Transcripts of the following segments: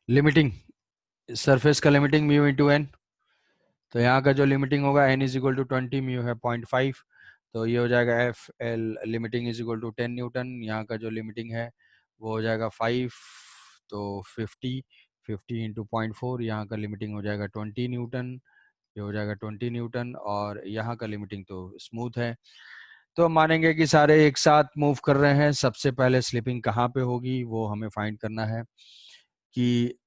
Limiting surface का limiting mu into N, तो यहाँ का जो लिमिटिंग होगा n is equal to 20, mu है 0.5, तो ये हो जाएगा F L limiting is equal to 10 newton. यहाँ का जो लिमिटिंग है वो हो जाएगा 5, तो 50 इंटू 0.4, यहाँ का लिमिटिंग हो जाएगा 20 न्यूटन, ये हो जाएगा 20 न्यूटन, और यहाँ का लिमिटिंग तो स्मूथ है। तो मानेंगे कि सारे एक साथ मूव कर रहे हैं। सबसे पहले स्लिपिंग कहाँ पे होगी वो हमें फाइंड करना है कि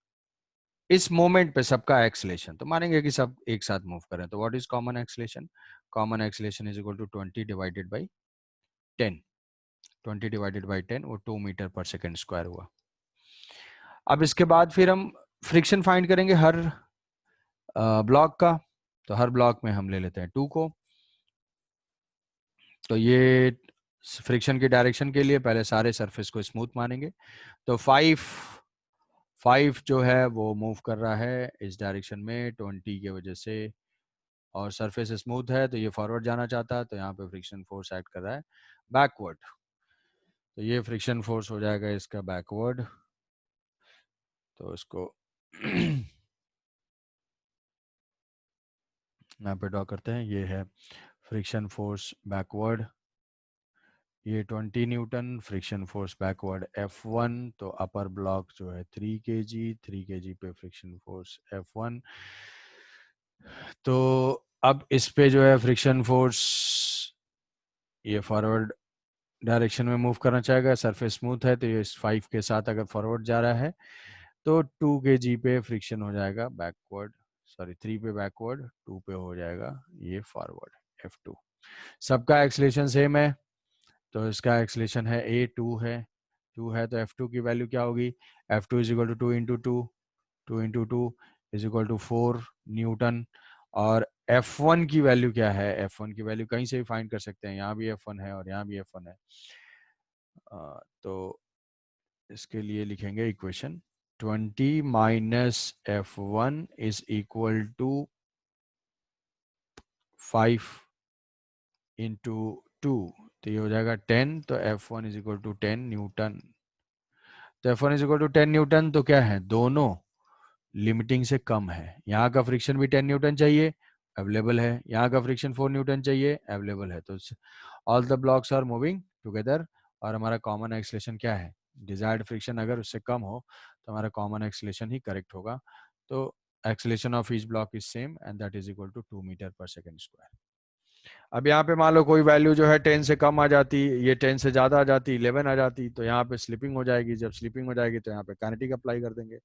इस मोमेंट पे सबका एक्सलेशन, तो मानेंगे कि सब एक साथ मूव कर रहे हैं, तो what is common acceleration? Common acceleration is equal to 20 divided by 10, 20 divided by 10 वो 2 मीटर पर सेकेंड स्क्वायर हुआ। अब इसके बाद फिर हम फ्रिक्शन फाइंड करेंगे हर ब्लॉक का, तो हर ब्लॉक में हम ले लेते हैं 2 को। तो ये फ्रिक्शन की डायरेक्शन के लिए पहले सारे सरफेस को स्मूथ मानेंगे, तो 5 जो है वो मूव कर रहा है इस डायरेक्शन में 20 की वजह से, और सरफेस स्मूथ है तो ये फॉरवर्ड जाना चाहता है, तो यहाँ पे फ्रिक्शन फोर्स एक्ट कर रहा है बैकवर्ड, तो ये फ्रिक्शन फोर्स हो जाएगा इसका बैकवर्ड। तो इसको यहाँ पे ड्रॉ करते हैं, ये है फ्रिक्शन फोर्स बैकवर्ड, ये 20 Newton friction force backward F1, तो अपर ब्लॉक जो है 3 kg पे फ्रिक्शन फोर्स F1। तो अब इस पे जो है फ्रिक्शन फोर्स ये फॉरवर्ड डायरेक्शन में मूव करना चाहेगा, सरफेस स्मूथ है तो ये इस 5 के साथ अगर फॉरवर्ड जा रहा है तो 2 kg पे फ्रिक्शन हो जाएगा बैकवर्ड, सॉरी 3 पे बैकवर्ड, 2 पे हो जाएगा ये फॉरवर्ड F2। सबका एक्सलेशन सेम है, तो इसका एक्सलेशन है A2 है, 2 है तो F2 की वैल्यू क्या होगी? F2 is equal to 2 is equal to 4 newton. और F1 की वैल्यू क्या है? F1 की वैल्यू कहीं से भी फाइंड कर सकते हैं, यहाँ भी F1 है और यहाँ भी F1 है। तो इसके लिए लिखेंगे equation 20 minus F1 is equal to 5 into 2, तो ये हो जाएगा 10, तो F1 is equal to 10 Newton. तो F1 is equal to 10 Newton, तो क्या है, दोनों लिमिटिंग से कम है। यहाँ का फ्रिक्शन भी 10 न्यूटन चाहिए, अवेलेबल है, यहाँ का फ्रिक्शन 4 न्यूटन चाहिए, अवेलेबल है, तो all the blocks are moving together. और हमारा कॉमन एक्सलेशन क्या है? डिजायर्ड फ्रिक्शन अगर उससे कम हो तो हमारा कॉमन एक्सलेशन ही करेक्ट होगा। तो acceleration of each block is same and that is equal to 2 meter पर सेकेंड स्क्वायर। अब यहाँ पे मान लो कोई वैल्यू जो है 10 से कम आ जाती, ये 10 से ज्यादा आ जाती, 11 आ जाती, तो यहाँ पे स्लिपिंग हो जाएगी। जब स्लिपिंग हो जाएगी तो यहाँ पे काइनेटिक अप्लाई कर देंगे,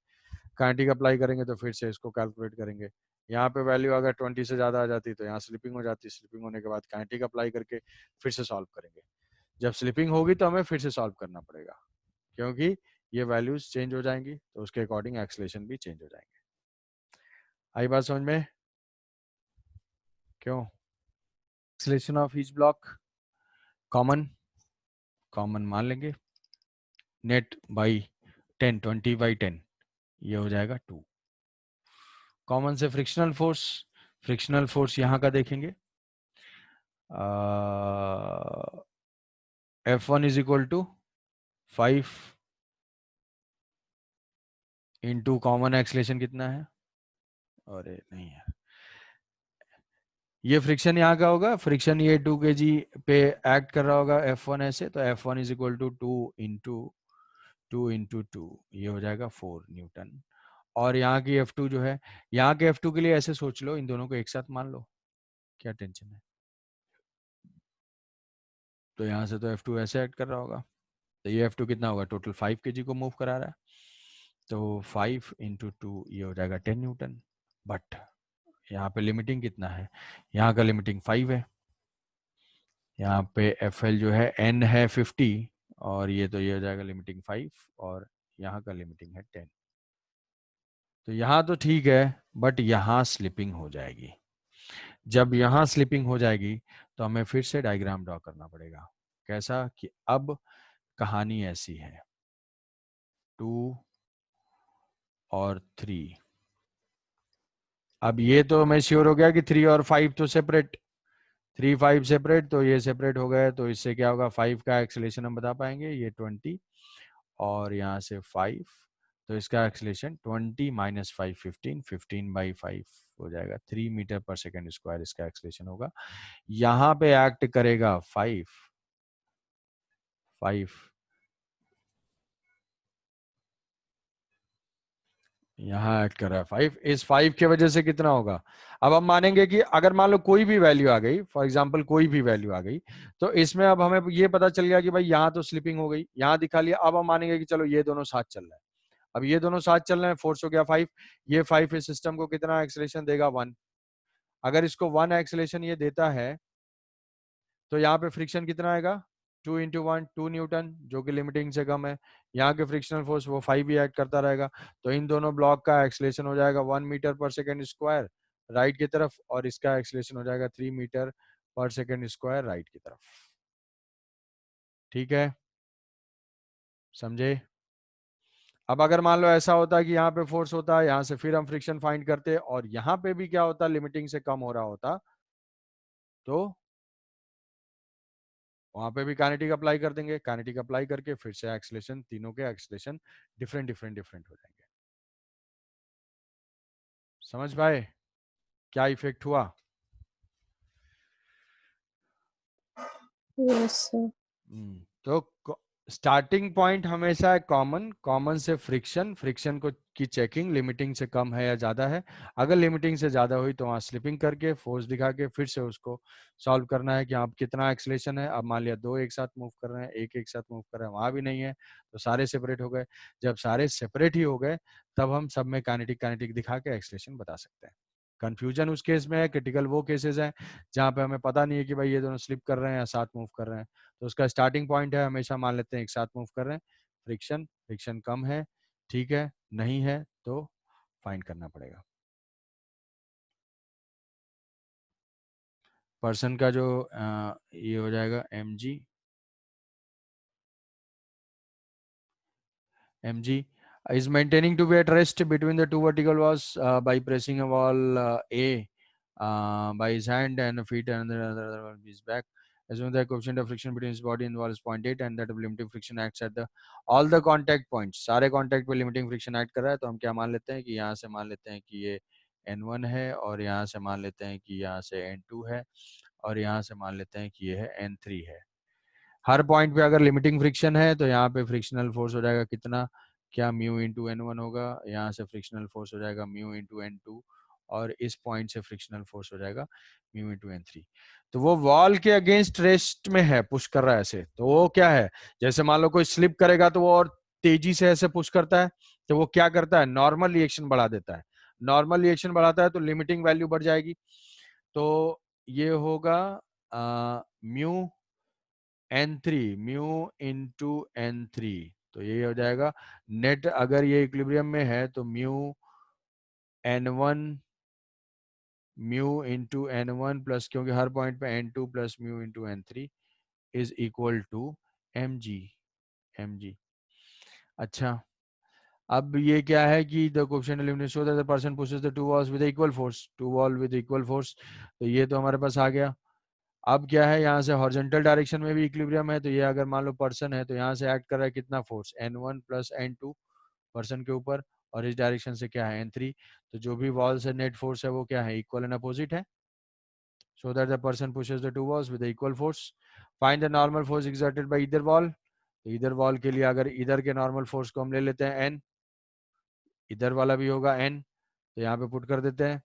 काइनेटिक अप्लाई करेंगे तो फिर से इसको कैलकुलेट करेंगे। यहाँ पे वैल्यू अगर 20 से ज्यादा आ जाती तो यहाँ स्लिपिंग हो जाती, स्लिपिंग होने के बाद काइनेटिक अप्लाई करके फिर से सॉल्व करेंगे। जब स्लिपिंग होगी तो हमें फिर से सॉल्व करना पड़ेगा, क्योंकि ये वैल्यूज चेंज हो जाएंगी, तो उसके अकॉर्डिंग एक्सलेशन भी चेंज हो जाएंगे। आई बात समझ में? क्यों? Acceleration of each block common मान लेंगे, नेट बाई 10, 20 बाई 10, ये हो जाएगा 2। कॉमन से फ्रिक्शनल फोर्स यहाँ का देखेंगे, F1 is equal to 5 into common acceleration कितना है? अरे नहीं है, ये फ्रिक्शन यहाँ का होगा, फ्रिक्शन ये 2 kg पे एक्ट कर रहा होगा F1 ऐसे, तो F1 is equal to 2 into 2, ये हो जाएगा 4 न्यूटन। और यहाँ की F2 जो है, यहाँ के F2 के लिए ऐसे सोच लो, इन दोनों को एक साथ मान लो, क्या टेंशन है। तो यहाँ से तो F2 ऐसे एक्ट कर रहा होगा, तो ये F2 कितना होगा? टोटल 5 kg को मूव करा रहा है, तो 5 इंटू 2 ये हो जाएगा 10 न्यूटन। बट यहाँ पे लिमिटिंग कितना है? यहाँ का लिमिटिंग 5 है, यहाँ पे FL जो है N है 50, और ये तो ये हो जाएगा लिमिटिंग 5, और यहाँ का लिमिटिंग है 10। तो यहाँ तो ठीक है, बट यहाँ स्लिपिंग हो जाएगी। जब यहाँ स्लिपिंग हो जाएगी तो हमें फिर से डायग्राम ड्रॉ करना पड़ेगा। कैसा कि अब कहानी ऐसी है, 2 और 3। अब ये तो मैं श्योर हो गया कि 3 और 5 तो सेपरेट, 3 5 सेपरेट, तो ये सेपरेट हो गए, तो इससे क्या होगा? 5 का एक्सेलेरेशन हम बता पाएंगे, ये 20 और यहाँ से 5, तो इसका एक्सेलरेशन 20 माइनस 5 15, 15/5 हो जाएगा, 3 मीटर पर सेकेंड स्क्वायर इसका एक्सेलरेशन होगा। यहाँ पे एक्ट करेगा 5 यहाँ ऐड कर रहा है 5, इस 5 की वजह से कितना होगा। अब हम मानेंगे कि अगर मान लो कोई भी वैल्यू आ गई, फॉर एग्जांपल कोई भी वैल्यू आ गई, तो इसमें अब हमें ये पता चल गया कि भाई यहाँ तो स्लिपिंग हो गई, यहाँ दिखा लिया। अब हम मानेंगे कि चलो ये दोनों साथ चल रहा है, अब ये दोनों साथ चल रहे हैं, फोर्स हो गया 5, ये 5 इस सिस्टम को कितना एक्सेलरेशन देगा 1। अगर इसको 1 एक्सेलरेशन ये देता है तो यहाँ पे फ्रिक्शन कितना आएगा 2 इंटू 1 2 न्यूटन, जो कि लिमिटिंग से कम है। यहाँ के फ्रिक्शनल फोर्स वो 5 भी ऐड करता रहेगा, तो इन दोनों ब्लॉक का एक्सेलरेशन हो जाएगा 1 मीटर पर सेकेंड स्क्वायर राइट की तरफ, और इसका एक्सेलरेशन हो जाएगा 3 मीटर पर सेकेंड स्क्वायर राइट की तरफ। ठीक है, समझे। अब अगर मान लो ऐसा होता है कि यहाँ पे फोर्स होता है, यहाँ से फिर हम फ्रिक्शन फाइंड करते, और यहाँ पे भी क्या होता, लिमिटिंग से कम हो रहा होता, तो वहां पे भी काइनेटिक अप्लाई कर देंगे, काइनेटिक अप्लाई करके फिर से एक्सेलरेशन, तीनों के एक्सेलरेशन डिफरेंट डिफरेंट डिफरेंट हो जाएंगे। समझ पाए क्या इफेक्ट हुआ। Yes sir. तो स्टार्टिंग पॉइंट हमेशा कॉमन, कॉमन से फ्रिक्शन, फ्रिक्शन को की चेकिंग लिमिटिंग से कम है या ज्यादा है। अगर लिमिटिंग से ज्यादा हुई तो वहां स्लिपिंग करके फोर्स दिखा के फिर से उसको सॉल्व करना है कि आप कितना एक्सेलरेशन है। अब मान लिया दो एक साथ मूव कर रहे हैं, एक एक साथ मूव कर रहे हैं, वहां भी नहीं है तो सारे सेपरेट हो गए। जब सारे सेपरेट ही हो गए तब हम सब में काइनेटिक काइनेटिक दिखा के एक्सेलरेशन बता सकते हैं। कंफ्यूजन उस केस में है, क्रिटिकल वो केसेस हैं जहां पे हमें पता नहीं है कि भाई ये दोनों स्लिप कर रहे हैं या साथ मूव कर रहे हैं। तो उसका स्टार्टिंग पॉइंट है, हमेशा मान लेते हैं एक साथ मूव कर रहे हैं, फ्रिक्शन, फ्रिक्शन कम है, ठीक है, नहीं है तो फाइंड करना पड़ेगा। पर्सन का जो ये हो जाएगा mg is maintaining to be at rest between the two vertical walls by pressing a wall A by his hand and feet, and the other wall is back. Assume the coefficient of friction between his body and the wall is 0.8 and that limiting friction acts at the all the contact points. सारे contact पे limiting friction act कर रहा है, तो हम क्या मान लेते हैं कि यहाँ से मान लेते हैं कि ये N1 है, और यहाँ से मान लेते हैं कि यहाँ से N2 है, और यहाँ से मान लेते हैं कि ये है N3 है। हर पॉइंट पे अगर लिमिटिंग फ्रिक्शन है तो यहाँ पे फ्रिक्शनल फोर्स हो जाएगा कितना, क्या म्यू इंटू N1 होगा, यहाँ से फ्रिक्शनल फोर्स हो जाएगा म्यू इंटू N2, और इस पॉइंट से फ्रिक्शनल फोर्स हो जाएगा म्यू इंटू N3। तो वो वॉल के अगेंस्ट रेस्ट में है, पुश कर रहा है ऐसे, तो वो क्या है, जैसे मान लो कोई स्लिप करेगा तो वो और तेजी से ऐसे पुश करता है, तो वो क्या करता है, नॉर्मल रिएक्शन बढ़ा देता है। नॉर्मल रिएक्शन बढ़ाता है तो लिमिटिंग वैल्यू बढ़ जाएगी, तो ये होगा mu N3, mu into N3, तो ये हो जाएगा नेट। अगर ये इक्विलिब्रियम में है तो mu N1 mu into N1 plus, क्योंकि हर पॉइंट पे N2 plus mu into N3 is equal to mg। अच्छा, अब ये क्या है कि the coefficient of elimination show that the person pushes the two walls with equal force, two wall with equal force, तो ये तो हमारे पास आ गया। अब क्या है, यहाँ से हॉरिजॉन्टल डायरेक्शन में भी इक्विलिब्रियम है, तो ये अगर मान लो पर्सन है तो यहाँ से एक्ट कर रहा है कितना force, N1 plus N2 person के ऊपर, और इस डायरेक्शन से क्या है N3, तो जो भी वॉल से नेट फोर्स है वो क्या है, इक्वल एंड अपोजिट है, so that the person pushes the two walls with equal force. Find the normal force exerted by either wall, तो इधर वॉल के लिए अगर इधर के नॉर्मल फोर्स को हम ले लेते हैं N, इधर वाला भी होगा N, तो यहाँ पे पुट कर देते हैं,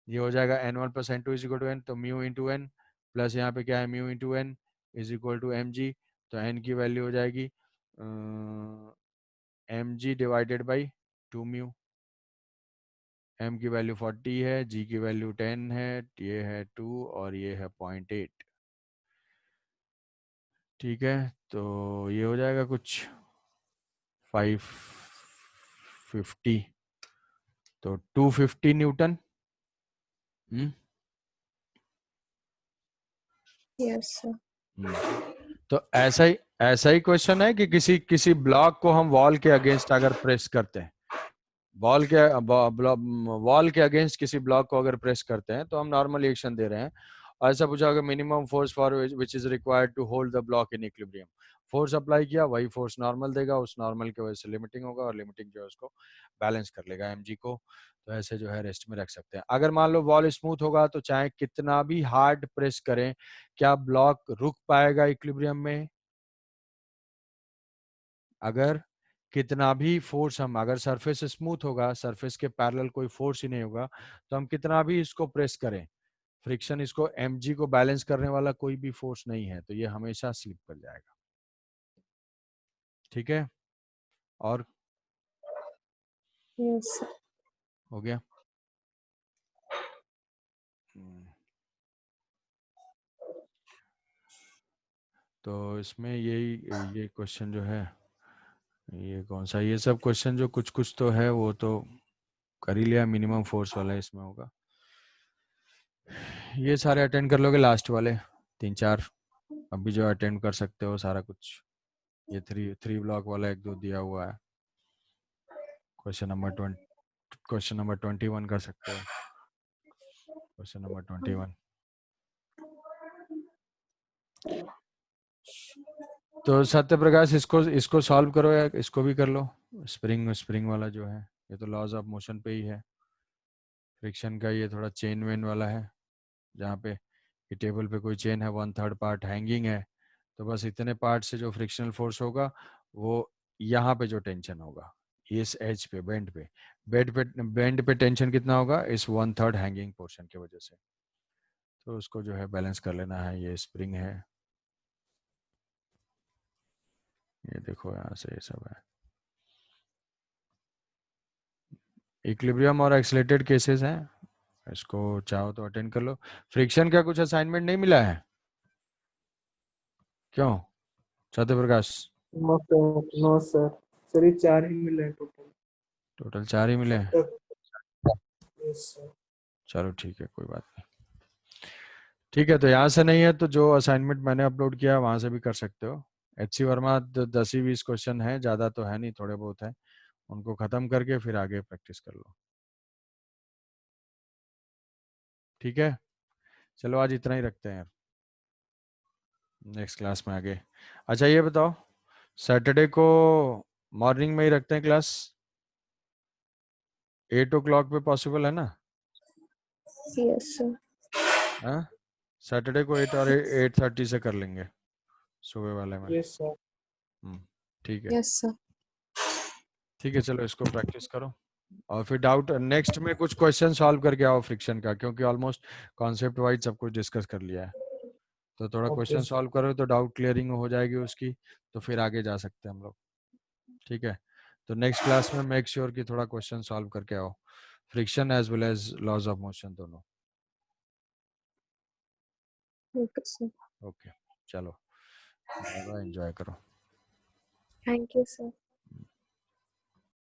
ये हो जाएगा N1 plus N2 is equal to N, तो म्यू इंटू N प्लस यहाँ पे क्या है mu into N is equal to mg, तो N की वैल्यू हो जाएगी mg divided by 2 mu. m की वैल्यू 40 है, g की वैल्यू 10 है, ये है 2 और ये है 0.8। ठीक है, तो ये हो जाएगा कुछ 550, तो 250 न्यूटन। Yes sir. तो ऐसा ही क्वेश्चन है कि किसी किसी ब्लॉक को हम वॉल के अगेंस्ट अगर प्रेस करते हैं, वॉल के अगेंस्ट किसी ब्लॉक को अगर प्रेस करते हैं तो हम नॉर्मल रिएक्शन दे रहे हैं, ऐसा पूछा होगा minimum force for which is required to hold the block in equilibrium, force apply किया, वही फोर्स नॉर्मल देगा, उस नॉर्मल की वजह से लिमिटिंग होगा और लिमिटिंग जो है उसको बैलेंस कर लेगा एमजी को। तो ऐसे जो है रेस्ट में रख सकते हैं। अगर मान लो बॉल स्मूथ होगा तो चाहे कितना भी हार्ड प्रेस करें, क्या ब्लॉक रुक पाएगा इक्विलिब्रियम में? अगर कितना भी फोर्स हम, अगर सरफेस स्मूथ होगा, सरफेस के पैरेलल कोई फोर्स ही नहीं होगा, तो हम कितना भी इसको प्रेस करें, फ्रिक्शन इसको mg को बैलेंस करने वाला कोई भी फोर्स नहीं है, तो ये हमेशा स्लिप कर जाएगा। ठीक है, और Yes, sir. हो गया। हम्म, तो इसमें यही ये क्वेश्चन जो है, ये कौन सा, ये सब क्वेश्चन जो कुछ कुछ तो है वो तो कर ही लिया, मिनिमम फोर्स वाला इसमें होगा। ये सारे अटेंड कर लोगे, लास्ट वाले 3-4 अभी जो अटेंड कर सकते हो सारा कुछ। ये थ्री ब्लॉक वाला एक दो दिया हुआ है, क्वेश्चन नंबर 21 कर सकते हो, क्वेश्चन नंबर 21। तो सत्य प्रकाश इसको इसको सॉल्व करो या इसको भी कर लो, स्प्रिंग स्प्रिंग वाला जो है, ये तो लॉज ऑफ मोशन पे ही है। फ्रिक्शन का ये थोड़ा चेन वेन वाला है, जहाँ पे ये टेबल पे कोई चेन है, 1/3 पार्ट हैंगिंग है, तो बस इतने पार्ट से जो फ्रिक्शनल फोर्स होगा वो यहाँ पे जो टेंशन होगा इस एज पे, बेंड पे टेंशन कितना होगा इस 1/3 हैंगिंग पोर्शन की वजह से, तो उसको जो है बैलेंस कर लेना है। ये स्प्रिंग है, ये देखो यहाँ से ये सब है, इक्विलिब्रियम और एक्सीलरेटेड केसेस हैं, इसको चाहो तो अटेंड कर लो। फ्रिक्शन का कुछ असाइनमेंट नहीं मिला है क्यों Satya Prakash? No sir, no sir, sir ये 4 ही मिले हैं टोटल। टोटल 4 ही मिले अब हैं? तक। Yes sir. चलो ठीक है, कोई बात नहीं। ठीक है, तो यहाँ से नहीं है तो जो असाइनमेंट मैंने अपलोड किया वहां से भी कर सकते हो। एच.सी. वर्मा 10 ही 20 क्वेश्चन है, ज़्यादा तो है नहीं, थोड़े बहुत है, उनको ख़त्म करके फिर आगे प्रैक्टिस कर लो। ठीक है, चलो आज इतना ही रखते हैं, नेक्स्ट क्लास में आगे। अच्छा ये बताओ, सैटरडे को मॉर्निंग में ही रखते हैं क्लास, 8 o'clock पे पॉसिबल है ना? Yes, sir. हाँ, सैटरडे को 8 और 8:30 से कर लेंगे सुबह वाले में। Yes sir. ठीक है, Yes, sir. ठीक है, चलो इसको प्रैक्टिस करो और फिर डाउट नेक्स्ट में कुछ क्वेश्चन सॉल्व करके आओ फ्रिक्शन का, क्योंकि ऑलमोस्ट कॉन्सेप्ट वाइज सब कुछ डिस्कस कर लिया है, तो थोड़ा ओके क्वेश्चन सर। सॉल्व करो तो डाउट क्लियरिंग हो जाएगी उसकी, तो फिर आगे जा सकते हैं हम लोग। ठीक है, तो नेक्स्ट क्लास में मेक श्योर कि थोड़ा क्वेश्चन सॉल्व करके आओ, friction as well as laws of motion दोनों। Okay, sir. ओके, चलो बाय बाय, एंजॉय करो। Thank you, sir.